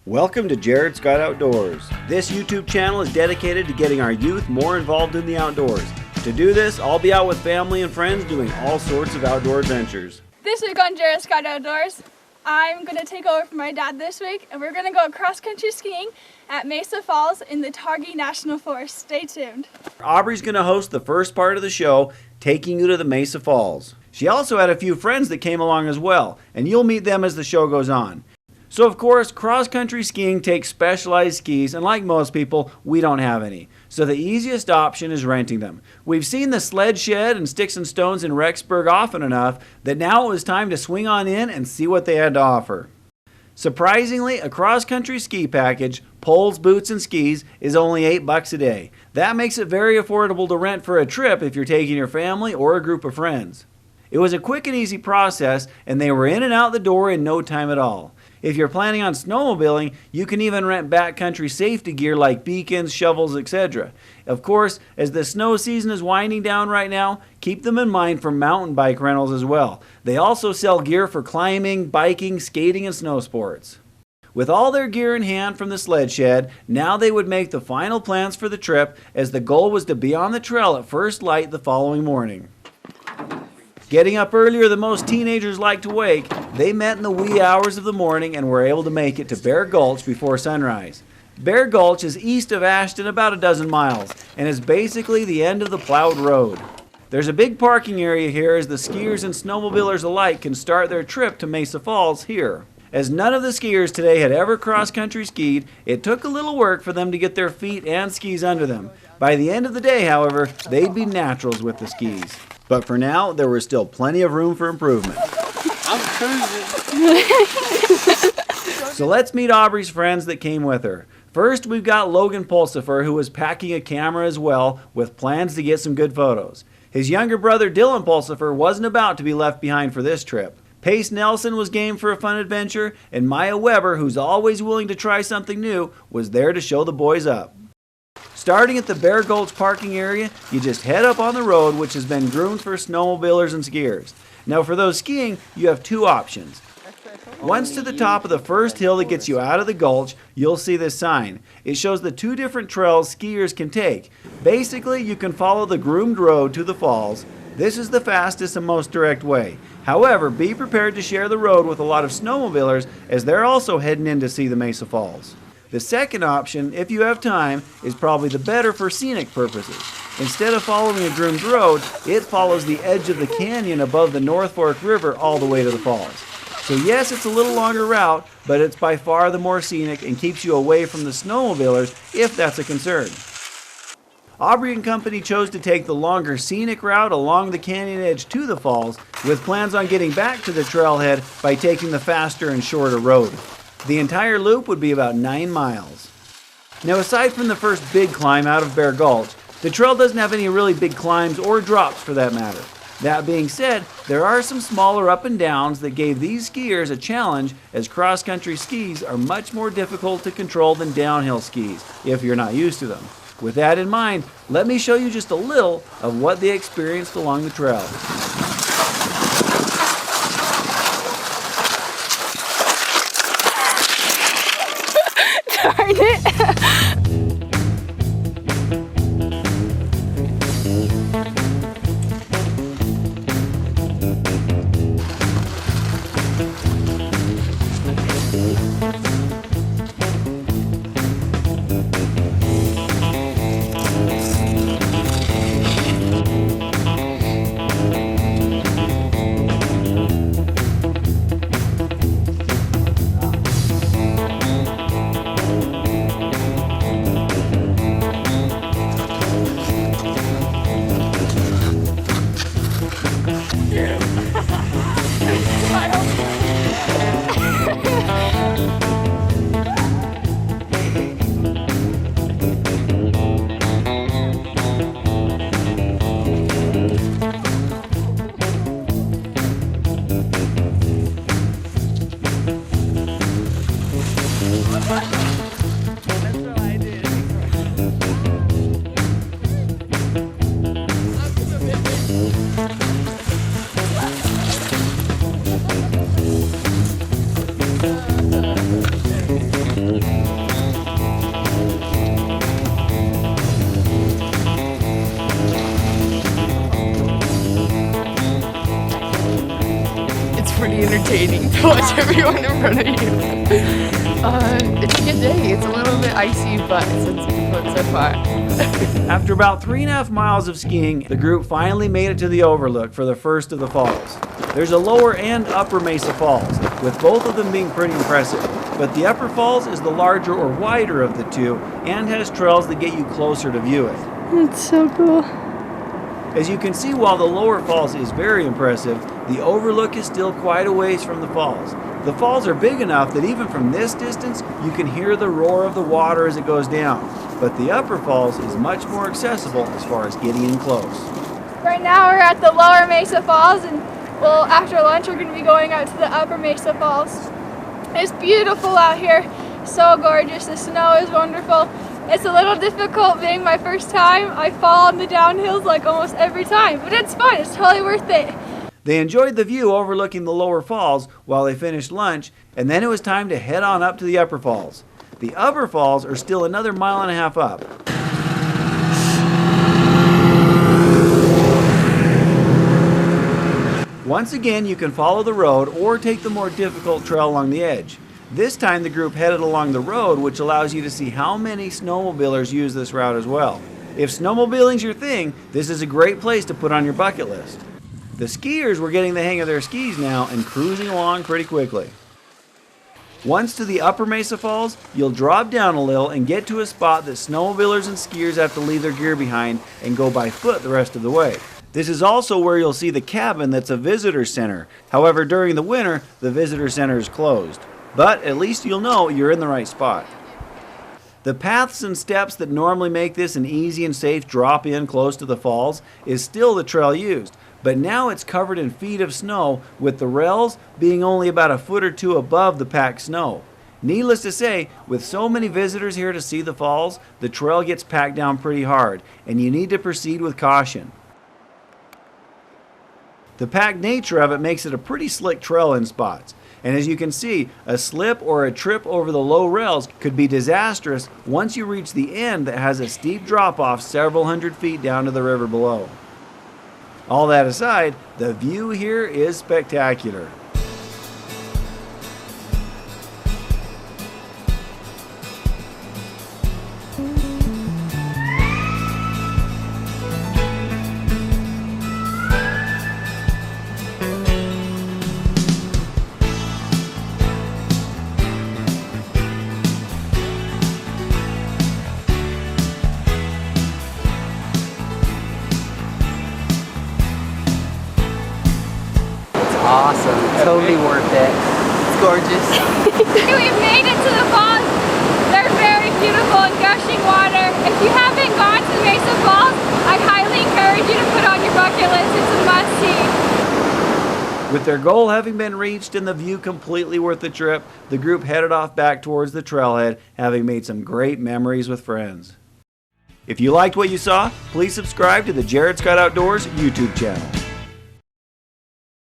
Welcome to Jared Scott Outdoors. This YouTube channel is dedicated to getting our youth more involved in the outdoors. To do this, I'll be out with family and friends doing all sorts of outdoor adventures. This week on Jared Scott Outdoors, I'm going to take over for my dad this week, and we're going to go cross-country skiing at Mesa Falls in the Targhee National Forest. Stay tuned. Aubrey's going to host the first part of the show, taking you to the Mesa Falls. She also had a few friends that came along as well, and you'll meet them as the show goes on. So of course, cross-country skiing takes specialized skis, and like most people, we don't have any. So the easiest option is renting them. We've seen the Sled Shed and Sticks and Stones in Rexburg often enough that now it was time to swing on in and see what they had to offer. Surprisingly, a cross-country ski package, poles, boots, and skis is only $8 a day. That makes it very affordable to rent for a trip if you're taking your family or a group of friends. It was a quick and easy process, and they were in and out the door in no time at all. If you're planning on snowmobiling, you can even rent backcountry safety gear like beacons, shovels, etc. Of course, as the snow season is winding down right now, keep them in mind for mountain bike rentals as well. They also sell gear for climbing, biking, skating, and snow sports. With all their gear in hand from the Sled Shed, now they would make the final plans for the trip, as the goal was to be on the trail at first light the following morning. Getting up earlier than most teenagers like to wake, they met in the wee hours of the morning and were able to make it to Bear Gulch before sunrise. Bear Gulch is east of Ashton about a dozen miles and is basically the end of the plowed road. There's a big parking area here as the skiers and snowmobilers alike can start their trip to Mesa Falls here. As none of the skiers today had ever cross-country skied, it took a little work for them to get their feet and skis under them. By the end of the day, however, they'd be naturals with the skis. But for now, there was still plenty of room for improvement. I'm cruising. So let's meet Aubrey's friends that came with her. First, we've got Logan Pulsifer, who was packing a camera as well, with plans to get some good photos. His younger brother, Dylan Pulsifer, wasn't about to be left behind for this trip. Pace Nelson was game for a fun adventure, and Maya Weber, who's always willing to try something new, was there to show the boys up. Starting at the Bear Gulch parking area, you just head up on the road, which has been groomed for snowmobilers and skiers. Now for those skiing, you have two options. Once to the top of the first hill that gets you out of the gulch, you'll see this sign. It shows the two different trails skiers can take. Basically, you can follow the groomed road to the falls. This is the fastest and most direct way. However, be prepared to share the road with a lot of snowmobilers, as they're also heading in to see the Mesa Falls. The second option, if you have time, is probably the better for scenic purposes. Instead of following a groomed road, it follows the edge of the canyon above the North Fork River all the way to the falls. So yes, it's a little longer route, but it's by far the more scenic and keeps you away from the snowmobilers if that's a concern. Aubrey and company chose to take the longer scenic route along the canyon edge to the falls, with plans on getting back to the trailhead by taking the faster and shorter road. The entire loop would be about 9 miles. Now aside from the first big climb out of Bear Gulch, the trail doesn't have any really big climbs or drops for that matter. That being said, there are some smaller up and downs that gave these skiers a challenge, as cross-country skis are much more difficult to control than downhill skis if you're not used to them. With that in mind, let me show you just a little of what they experienced along the trail. Darn it! suffocating to watch everyone in front of you. It's a good day. It's a little bit icy, but it's been fun so far. After about 3.5 miles of skiing, the group finally made it to the overlook for the first of the falls. There's a lower and upper Mesa Falls, with both of them being pretty impressive. But the upper falls is the larger or wider of the two and has trails that get you closer to view it. It's so cool. As you can see, while the lower falls is very impressive, the overlook is still quite a ways from the falls. The falls are big enough that even from this distance, you can hear the roar of the water as it goes down. But the upper falls is much more accessible as far as getting in close. Right now we're at the lower Mesa Falls, and well, after lunch we're going to be going out to the upper Mesa Falls. It's beautiful out here, so gorgeous. The snow is wonderful. It's a little difficult being my first time. I fall on the downhills like almost every time, but it's fun. It's totally worth it. They enjoyed the view overlooking the lower falls while they finished lunch, and then it was time to head on up to the upper falls. The upper falls are still another 1.5 miles up. Once again, you can follow the road or take the more difficult trail along the edge. This time the group headed along the road, which allows you to see how many snowmobilers use this route as well. If snowmobiling's your thing, this is a great place to put on your bucket list. The skiers were getting the hang of their skis now and cruising along pretty quickly. Once to the upper Mesa Falls, you'll drop down a little and get to a spot that snowmobilers and skiers have to leave their gear behind and go by foot the rest of the way. This is also where you'll see the cabin that's a visitor center. However, during the winter, the visitor center is closed. But at least you'll know you're in the right spot. The paths and steps that normally make this an easy and safe drop in close to the falls is still the trail used, but now it's covered in feet of snow, with the rails being only about a foot or two above the packed snow. Needless to say, with so many visitors here to see the falls, the trail gets packed down pretty hard, and you need to proceed with caution. The packed nature of it makes it a pretty slick trail in spots. And as you can see, a slip or a trip over the low rails could be disastrous once you reach the end that has a steep drop-off several hundred feet down to the river below. All that aside, the view here is spectacular. Awesome. Totally worth it. It's gorgeous. We've made it to the falls. They're very beautiful and gushing water. If you haven't gone to the Mesa Falls, I highly encourage you to put on your bucket list. It's a must-see. With their goal having been reached and the view completely worth the trip, the group headed off back towards the trailhead, having made some great memories with friends. If you liked what you saw, please subscribe to the Jared Scott Outdoors YouTube channel.